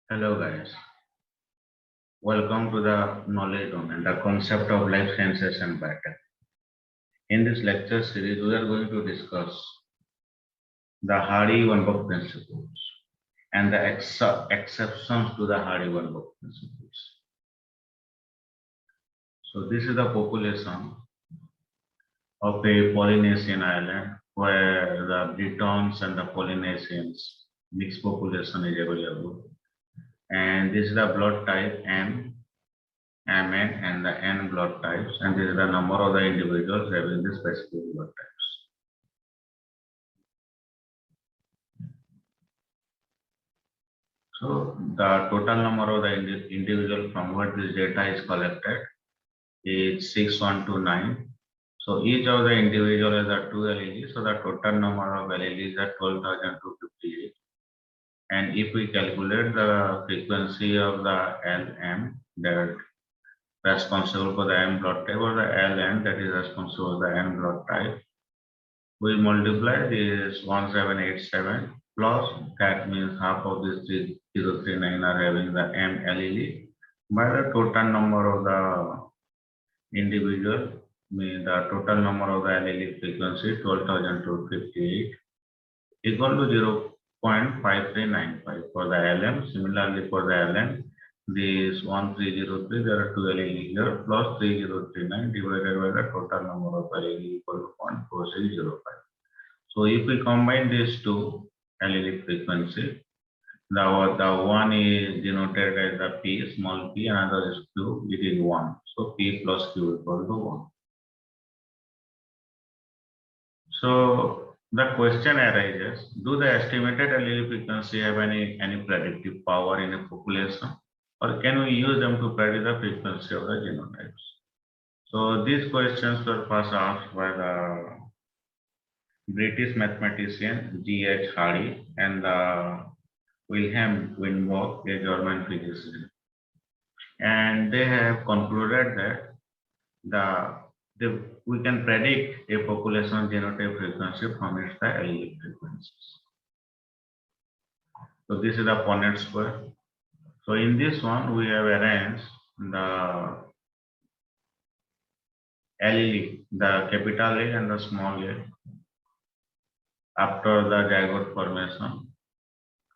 Hello guys, welcome to the knowledge domain, the concept of life sciences and biotech. In this lecture series, we are going to discuss the Hardy-Weinberg principles and the exceptions to the Hardy-Weinberg principles. So this is the population of a Polynesian island where the Britons and the Polynesians mixed population is available. And this is the blood type M, Mn and the N blood types, and this is the number of the individuals having the specific blood types. So the total number of the individual from what this data is collected is 6129. So each of the individual has a 2 alleles, so the total number of alleles is 12,258. And if we calculate the frequency of the LM that responsible for the M blood type or the LN that is responsible for the N blood type, we multiply this 1787 plus that means half of this 3039 are having the M allele by the total number of the individual, mean the total number of the allele frequency 12,258 equal to 0.5395 for the LM. Similarly for the LN, this 1303 there are 2 allele here plus 3039 divided by the total number of allele equal to 0.4605. So if we combine these two allelic frequency, the one is denoted as the P, small p, another is Q, it is 1. So P plus Q equal to 1. So the question arises, do the estimated allelic frequency have any predictive power in a population, or can we use them to predict the frequency of the genotypes? So these questions were first asked by the British mathematician G.H. Hardy and Wilhelm Weinberg, a German physicist. And they have concluded that we can predict a population genotype frequency from its allelic frequencies. So this is the Punnett square. So in this one, we have arranged the allele, the capital A and the small a after the zygote formation.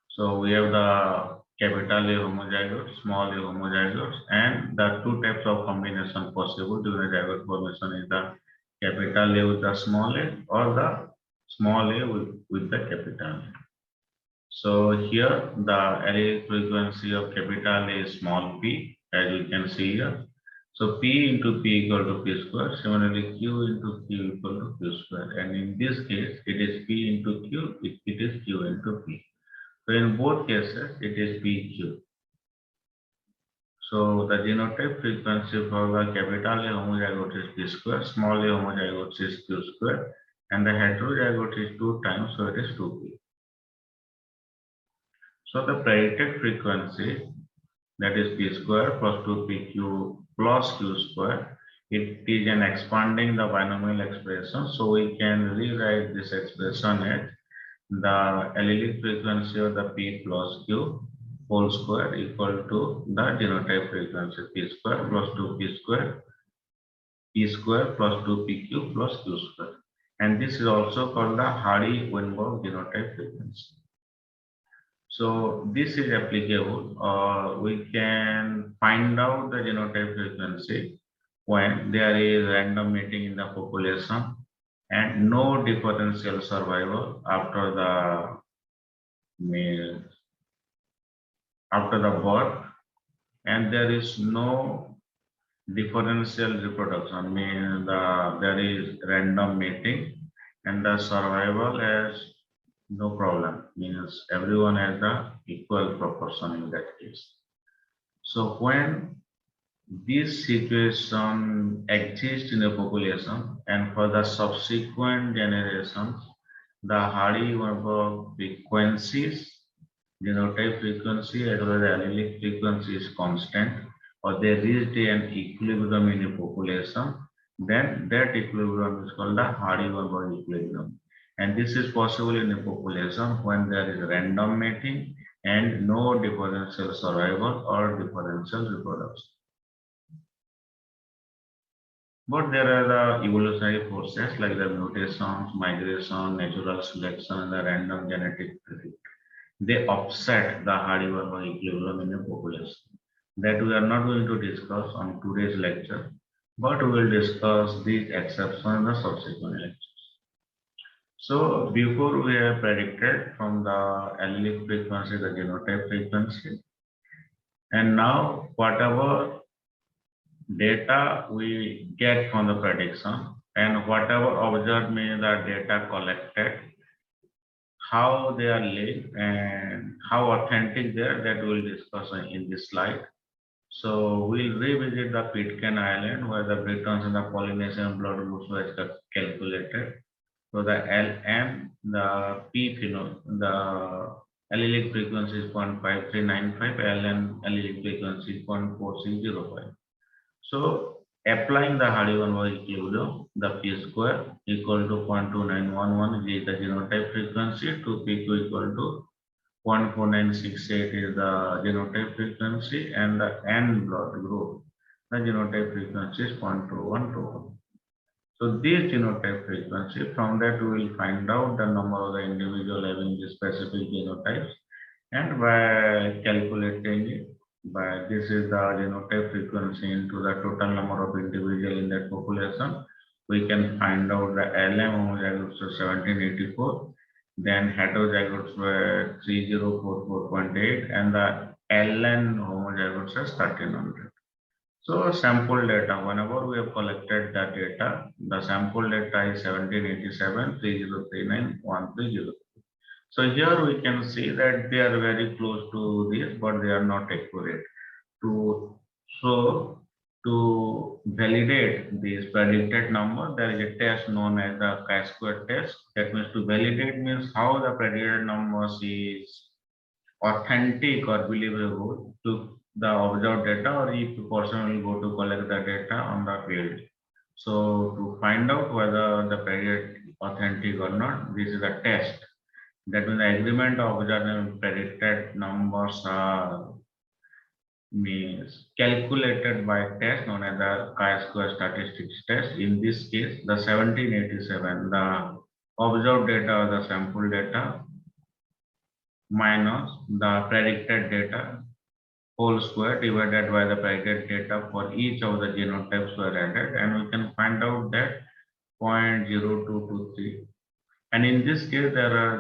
So we have the capital A homozygotes, small a homozygotes, and the two types of combination possible during the zygote formation is the capital A with the small a or the small a with the capital A. So here the allelic frequency of capital A is small p, as you can see here. So P into P equal to P square. Similarly, Q into Q equal to Q square. And in this case, it is P into Q, it is Q into P. So in both cases, it is PQ. So the genotype frequency for the capital A homozygote is P square, small a homozygote is Q square, and the heterozygote is 2 times, so it is 2P. So the predicted frequency, that is P square plus 2PQ plus Q square, it is an expanding the binomial expression. So we can rewrite this expression as the allelic frequency of the P plus Q whole square equal to the genotype frequency P square plus 2P square, P square plus 2PQ plus Q square. And this is also called the Hardy-Weinberg genotype frequency. So this is applicable. We can find out the genotype frequency when there is random mating in the population and no differential survival after the birth, and there is no differential reproduction. Means there is random mating and the survival has no problem, means everyone has the equal proportion in that case. So when this situation exists in a population and for the subsequent generations, the Hardy-Weinberg frequencies, genotype frequency as well as the allelic frequency is constant, or they reached an equilibrium in a population, then that equilibrium is called the Hardy-Weinberg equilibrium. And this is possible in a population when there is random mating and no differential survival or differential reproduction. But there are the evolutionary forces like the mutations, migration, natural selection, and the random genetic drift. They upset the Hardy-Webb equilibrium in a population. That we are not going to discuss on today's lecture, but we will discuss these exceptions in the subsequent lectures. So before we have predicted from the allelic frequency, the genotype frequency, and now whatever data we get from the prediction and whatever observed means the data collected, how they are linked and how authentic they are, that we will discuss in this slide. So we'll revisit the Pitcairn Island where the Britons and the Polynesian blood groups were calculated. So the LM, the P the allelic frequency is 0.5395, LN allelic frequency is 0.4605. So applying the Hardy-Weinberg equilibrium, the P square equal to 0.2911 is the genotype frequency, to PQ equal to 0.4968 is the genotype frequency, and the N blood group, the genotype frequency is 0.2121. So this genotype frequency, from that we will find out the number of the individual having the specific genotypes, and by calculating it, by this is the genotype frequency into the total number of individual in that population, we can find out the LM homozygotes of 1784, then heterozygotes were 3044.8, and the LN homozygotes is 1300. So sample data, whenever we have collected the data, the sample data is 1787, 3039, 130. So here we can see that they are very close to this, but they are not accurate. To validate this predicted number, there is a test known as the chi-square test. That means to validate means how the predicted number is authentic or believable to the observed data, or if the person will go to collect the data on the field. So to find out whether the predicted authentic or not, this is a test. That means the agreement of the predicted numbers are means calculated by test known as the chi-square statistics test. In this case, the 1787, the observed data or the sample data minus the predicted data whole square divided by the predicted data for each of the genotypes were added, and we can find out that 0.0223. And in this case, there are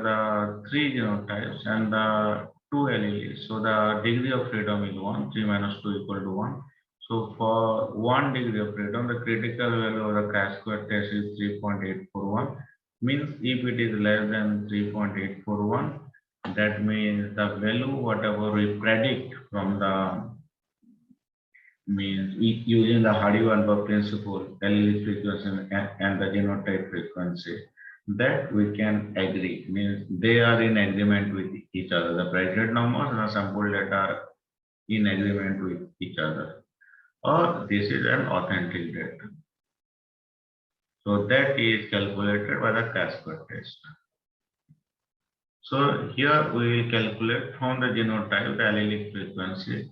the 3 genotypes and the 2 alleles. So the degree of freedom is 1, 3 minus 2 equal to 1. So for 1 degree of freedom, the critical value of the chi-square test is 3.841. Means if it is less than 3.841, that means the value whatever we predict from the means using the Hardy-Weinberg principle, allelic frequency and the genotype frequency, that we can agree, means they are in agreement with each other. The predicted numbers and the sample data are in agreement with each other, or this is an authentic data. So that is calculated by the chi-square test. So here we will calculate from the genotype the allelic frequency.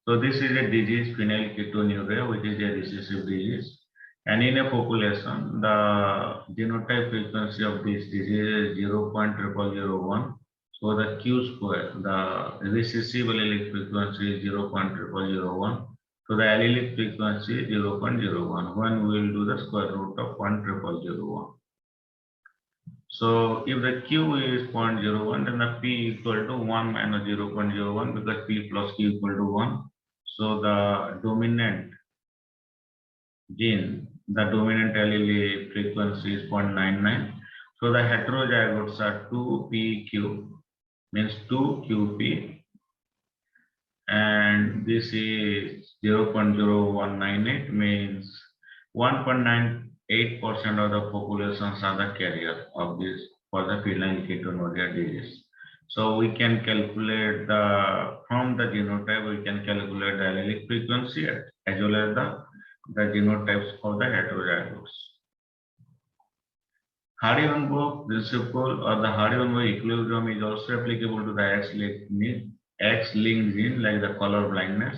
So this is a disease, phenylketonuria, which is a recessive disease. And in a population, the genotype frequency of this disease is 0.0001. So the Q square, the recessive allelic frequency is 0.0001. So the allelic frequency is 0.01 when we will do the square root of 1.0001. So if the Q is 0.01, then the P equal to 1 minus 0.01 because P plus Q equal to 1. So the dominant gene, the dominant allele frequency is 0.99. So the heterozygotes are 2PQ, means 2QP, and this is 0.0198, means 1.98% of the populations are the carrier of this for the phenylketonuria disease. So we can calculate from the genotype, we can calculate the allelic frequency as well as the genotypes of the heterozygotes. Hardy-Weinberg principle or the Hardy-Weinberg equilibrium is also applicable to the X-linked X-linked gene like the color blindness.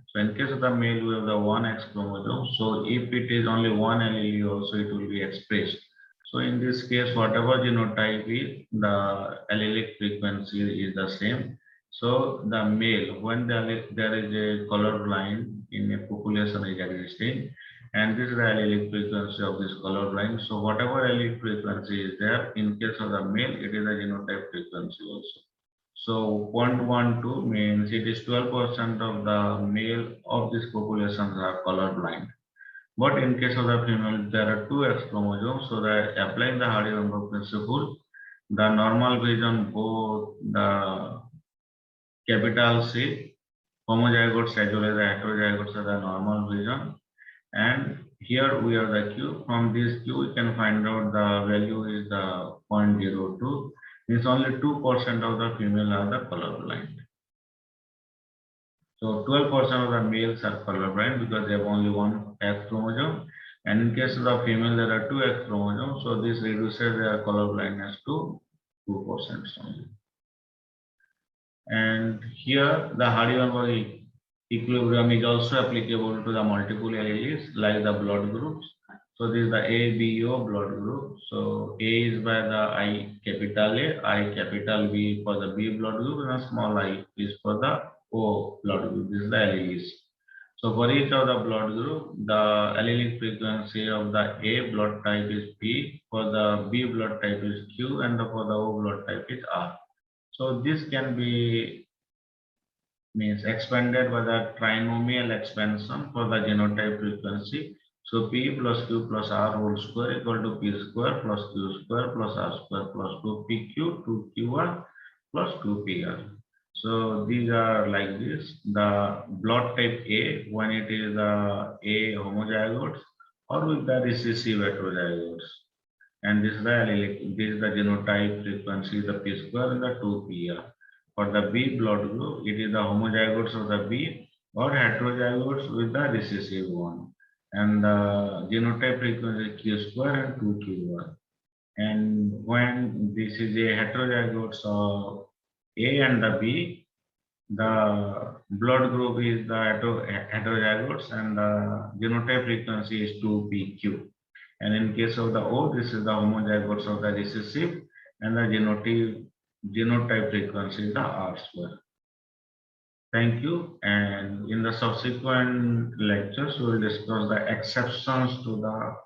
So in case of the male, we have the one X chromosome. So if it is only one allele also, it will be expressed. So in this case, whatever genotype is, the allelic frequency is the same. So the male, when there is a color blind in a population is existing, and this is the allelic frequency of this color blind. So whatever allelic frequency is there, in case of the male, it is a genotype frequency also. So 0.12 means it is 12% of the male of this population are colorblind. But in case of the female, there are two X chromosomes. So that applying the Hardy-Weinberg principle, the normal vision both the capital C, homozygotes as well as the heterozygotes are the normal vision. And here we have the Q. From this Q, we can find out the value is the 0.02. Means only 2% of the female are the colorblind. So 12% of the males are colorblind because they have only one X chromosome. And in case of the female, there are two X chromosomes. So this reduces their color blindness to 2% only. And here the Hardy-Weinberg equilibrium is also applicable to the multiple alleles like the blood groups. So this is the ABO blood group. So A is by the I capital A, I capital B for the B blood group, and a small I is for the O blood group. This is the alleles. So for each of the blood group, the allelic frequency of the A blood type is P, for the B blood type is Q, and for the O blood type is R. So this can be means expanded by the trinomial expansion for the genotype frequency. So P plus Q plus R whole square equal to P square plus Q square plus R square plus 2PQ, 2QR plus 2PR. So these are like this. The blood type A, when it is the A homozygotes or with the recessive heterozygotes. And this is the allelic, this is the genotype frequency, the P square and the 2PR. For the B blood group, it is the homozygotes of the B or heterozygotes with the recessive one. And the genotype frequency Q square and 2QR. And when this is a heterozygotes of A and the B, the blood group is the heterozygotes and the genotype frequency is 2PQ. And in case of the O, this is the homozygotes of the recessive and the genotype frequency is the R square. Thank you. And in the subsequent lectures, we will discuss the exceptions to the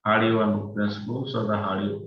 Hardy-Weinberg principle. So the Hardy